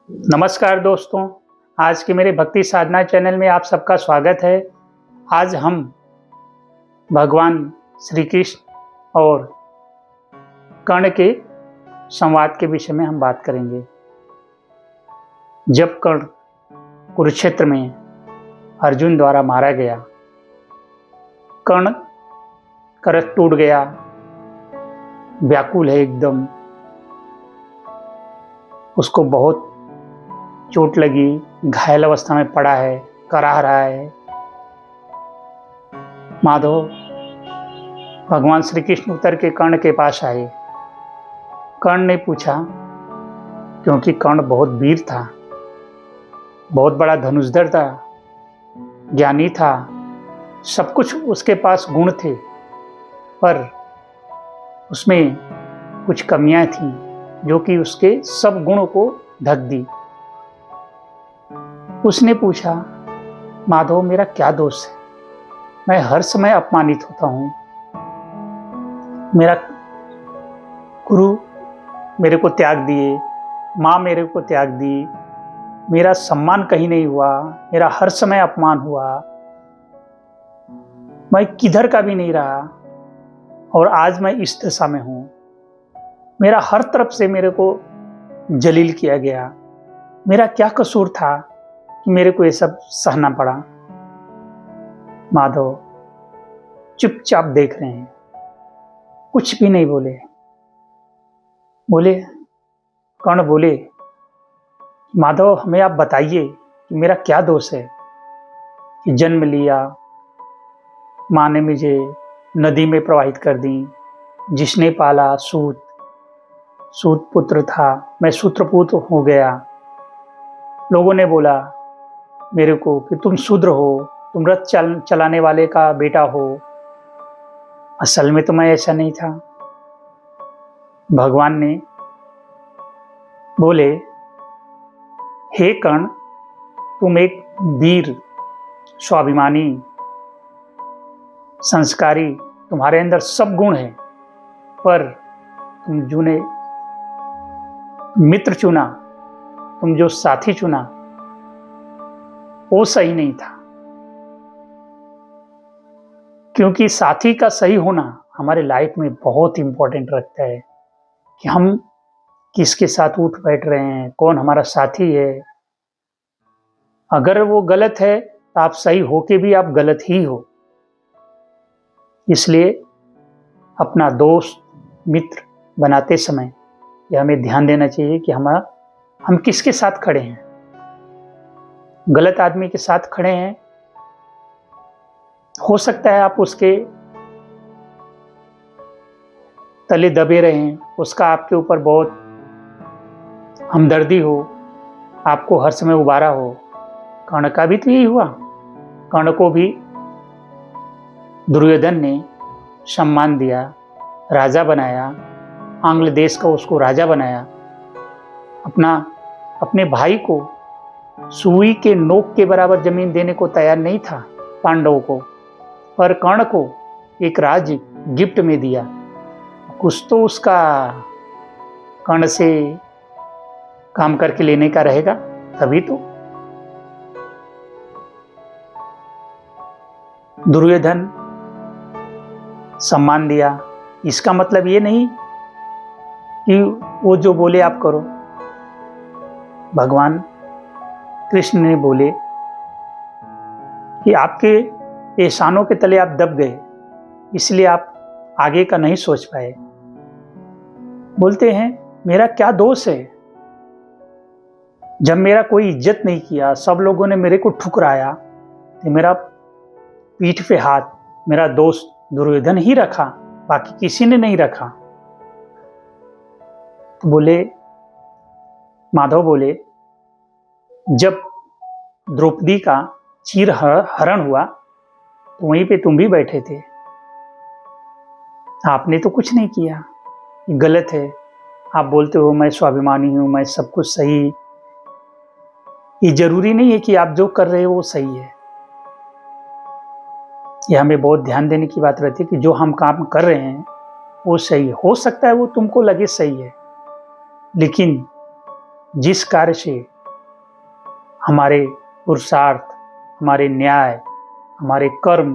नमस्कार दोस्तों, आज के मेरे भक्ति साधना चैनल में आप सबका स्वागत है। आज हम भगवान श्री कृष्ण और कर्ण के संवाद के विषय में हम बात करेंगे। जब कर्ण कुरुक्षेत्र में अर्जुन द्वारा मारा गया, कर्ण का रथ टूट गया, व्याकुल है एकदम, उसको बहुत चोट लगी, घायल अवस्था में पड़ा है, कराह रहा है। माधव भगवान श्री कृष्ण उतर के कर्ण के पास आए। कर्ण ने पूछा, क्योंकि कर्ण बहुत वीर था, बहुत बड़ा धनुषधर था, ज्ञानी था, सब कुछ उसके पास गुण थे, पर उसमें कुछ कमियां थीं जो कि उसके सब गुणों को ढक दी। उसने पूछा, माधव मेरा क्या दोष है? मैं हर समय अपमानित होता हूँ। मेरा गुरु मेरे को त्याग दिए, माँ मेरे को त्याग दी, मेरा सम्मान कहीं नहीं हुआ, मेरा हर समय अपमान हुआ, मैं किधर का भी नहीं रहा और आज मैं इस दशा में हूँ। मेरा हर तरफ से मेरे को जलील किया गया। मेरा क्या कसूर था कि मेरे को ये सब सहना पड़ा? माधव चुपचाप देख रहे हैं, कुछ भी नहीं बोले। कर्ण बोले, माधव हमें आप बताइए कि मेरा क्या दोष है कि जन्म लिया, माँ ने मुझे नदी में प्रवाहित कर दी, जिसने पाला सूत पुत्र था, मैं सूत्रपुत्र हो गया। लोगों ने बोला मेरे को कि तुम शूद्र हो, तुम रथ चलाने वाले का बेटा हो। असल में तो मैं ऐसा नहीं था। भगवान ने बोले, हे कर्ण, तुम एक वीर, स्वाभिमानी, संस्कारी, तुम्हारे अंदर सब गुण हैं, पर तुम जो मित्र चुना, तुम जो साथी चुना, वो सही नहीं था। क्योंकि साथी का सही होना हमारे लाइफ में बहुत इंपॉर्टेंट रखता है कि हम किसके साथ उठ बैठ रहे हैं, कौन हमारा साथी है। अगर वो गलत है तो आप सही होके भी आप गलत ही हो। इसलिए अपना दोस्त मित्र बनाते समय यह हमें ध्यान देना चाहिए कि हम किसके साथ खड़े हैं। गलत आदमी के साथ खड़े हैं, हो सकता है आप उसके तले दबे रहें, उसका आपके ऊपर बहुत हमदर्दी हो, आपको हर समय उबारा हो। कर्ण का भी तो यही हुआ। कर्ण को भी दुर्योधन ने सम्मान दिया, राजा बनाया, आंग्ल देश का उसको राजा बनाया। अपने भाई को सुई के नोक के बराबर जमीन देने को तैयार नहीं था पांडवों को, पर कर्ण को एक राज्य गिफ्ट में दिया। कुछ तो उसका कर्ण से काम करके लेने का रहेगा, तभी तो। दुर्योधन सम्मान दिया, इसका मतलब ये नहीं कि वो जो बोले आप करो। भगवान कृष्ण ने बोले कि आपके एहसानों के तले आप दब गए, इसलिए आप आगे का नहीं सोच पाए। बोलते हैं, मेरा क्या दोष है? जब मेरा कोई इज्जत नहीं किया, सब लोगों ने मेरे को ठुकराया, तो मेरा पीठ पे हाथ मेरा दोस्त दुर्योधन ही रखा, बाकी किसी ने नहीं रखा। तो बोले, माधव बोले, जब द्रौपदी का चीर हरण हुआ तो वहीं पे तुम भी बैठे थे, आपने तो कुछ नहीं किया। गलत है। आप बोलते हो मैं स्वाभिमानी हूं, मैं सब कुछ सही। ये जरूरी नहीं है कि आप जो कर रहे हो वो सही है। ये हमें बहुत ध्यान देने की बात रहती है कि जो हम काम कर रहे हैं वो सही है। हो सकता है वो तुमको लगे सही है, लेकिन जिस कार्य से हमारे पुरुषार्थ, हमारे न्याय, हमारे कर्म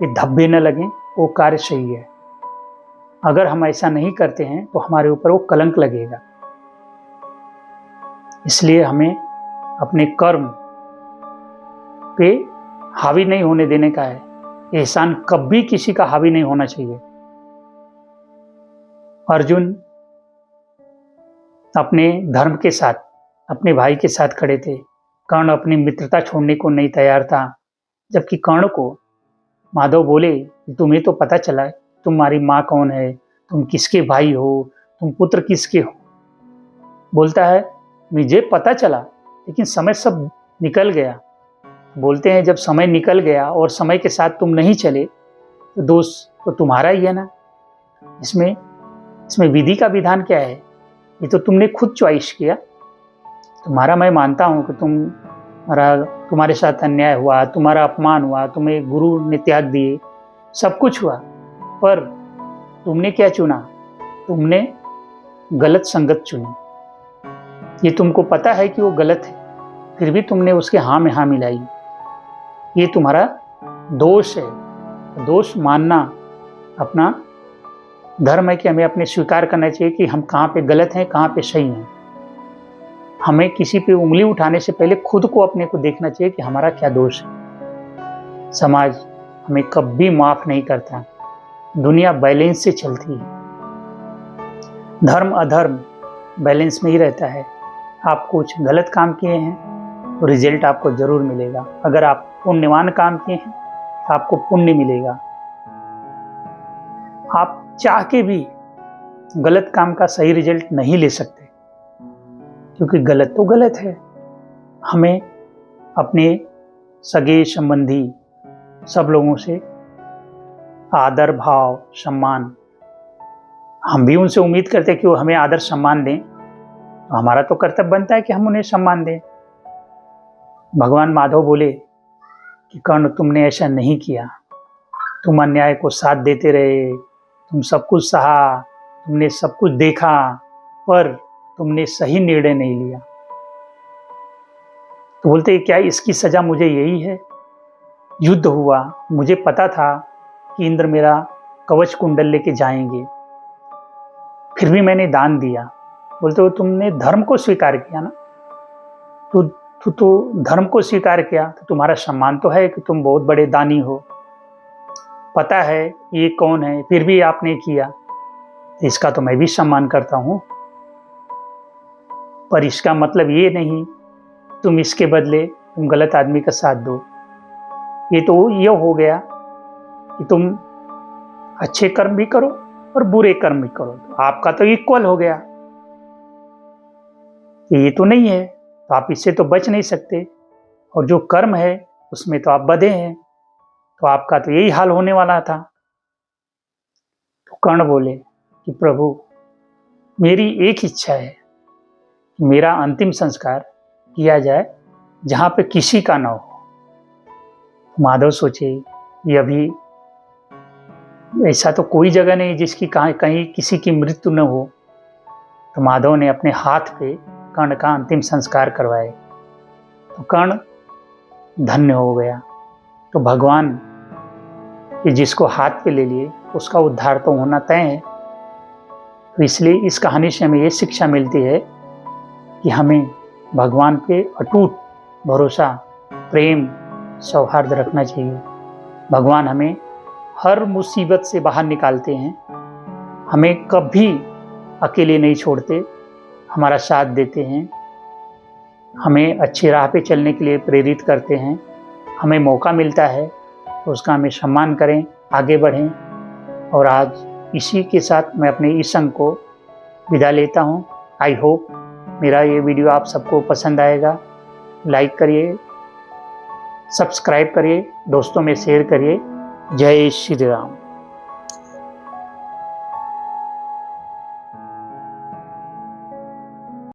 ये धब्बे न लगें, वो कार्य सही है। अगर हम ऐसा नहीं करते हैं तो हमारे ऊपर वो कलंक लगेगा। इसलिए हमें अपने कर्म पे हावी नहीं होने देने का है। एहसान कभी किसी का हावी नहीं होना चाहिए। अर्जुन अपने धर्म के साथ, अपने भाई के साथ खड़े थे। कर्ण अपनी मित्रता छोड़ने को नहीं तैयार था। जबकि कर्ण को माधव बोले, तुम्हें तो पता चला तुम्हारी माँ कौन है, तुम किसके भाई हो, तुम पुत्र किसके हो। बोलता है, मुझे पता चला लेकिन समय सब निकल गया। बोलते हैं, जब समय निकल गया और समय के साथ तुम नहीं चले तो दोष तो तुम्हारा ही है ना। इसमें विधि का विधान क्या है? ये तो तुमने खुद चॉइस किया। तुम्हारा मैं मानता हूँ कि तुम्हारे साथ अन्याय हुआ, तुम्हारा अपमान हुआ, तुम्हें गुरु ने त्याग दिए, सब कुछ हुआ, पर तुमने क्या चुना? तुमने गलत संगत चुनी। ये तुमको पता है कि वो गलत है, फिर भी तुमने उसके हाँ में हाँ मिलाई। ये तुम्हारा दोष है। दोष मानना अपना धर्म है कि हमें अपने स्वीकार करना चाहिए कि हम कहाँ पे गलत हैं, कहाँ पे सही हैं। हमें किसी पे उंगली उठाने से पहले खुद को, अपने को देखना चाहिए कि हमारा क्या दोष है। समाज हमें कभी माफ नहीं करता। दुनिया बैलेंस से चलती है। धर्म अधर्म बैलेंस में ही रहता है। आप कुछ गलत काम किए हैं तो रिजल्ट आपको जरूर मिलेगा। अगर आप पुण्यवान काम किए हैं तो आपको पुण्य मिलेगा। आप चाह के भी गलत काम का सही रिजल्ट नहीं ले सकते, क्योंकि गलत तो गलत है। हमें अपने सगे संबंधी सब लोगों से आदर भाव सम्मान, हम भी उनसे उम्मीद करते हैं कि वो हमें आदर सम्मान दें, तो हमारा तो कर्तव्य बनता है कि हम उन्हें सम्मान दें। भगवान माधव बोले कि कर्ण, तुमने ऐसा नहीं किया। तुम अन्याय को साथ देते रहे, तुम सब कुछ सहा, तुमने सब कुछ देखा, पर तुमने सही निर्णय नहीं लिया। तो बोलते, क्या इसकी सजा मुझे यही है? युद्ध हुआ, मुझे पता था कि इंद्र मेरा कवच कुंडल लेके जाएंगे, फिर भी मैंने दान दिया। बोलते हो, तुमने धर्म को स्वीकार किया ना। तो धर्म को स्वीकार किया तो तुम्हारा सम्मान तो है कि तुम बहुत बड़े दानी हो। पता है ये कौन है, फिर भी आपने किया, तो इसका तो मैं भी सम्मान करता हूँ। पर इसका मतलब ये नहीं तुम इसके बदले तुम गलत आदमी का साथ दो। ये तो ये हो गया कि तुम अच्छे कर्म भी करो और बुरे कर्म भी करो, तो आपका तो इक्वल हो गया। ये तो नहीं है, तो आप इससे तो बच नहीं सकते। और जो कर्म है उसमें तो आप बंधे हैं, तो आपका तो यही हाल होने वाला था। तो कर्ण बोले कि प्रभु, मेरी एक इच्छा है कि मेरा अंतिम संस्कार किया जाए जहां पे किसी का ना हो। माधव सोचे, ये अभी ऐसा तो कोई जगह नहीं जिसकी कहीं किसी की मृत्यु न हो। तो माधव ने अपने हाथ पे कर्ण का अंतिम संस्कार करवाए, तो कर्ण धन्य हो गया। तो भगवान कि जिसको हाथ पे ले लिए उसका उद्धार तो होना तय है। तो इसलिए इस कहानी से हमें ये शिक्षा मिलती है कि हमें भगवान पे अटूट भरोसा, प्रेम, सौहार्द रखना चाहिए। भगवान हमें हर मुसीबत से बाहर निकालते हैं, हमें कभी अकेले नहीं छोड़ते, हमारा साथ देते हैं, हमें अच्छी राह पे चलने के लिए प्रेरित करते हैं। हमें मौका मिलता है तो उसका हमें सम्मान करें, आगे बढ़ें। और आज इसी के साथ मैं अपने इस अंक को विदा लेता हूँ। आई होप मेरा ये वीडियो आप सबको पसंद आएगा। लाइक करिए, सब्सक्राइब करिए, दोस्तों में शेयर करिए। जय श्री राम।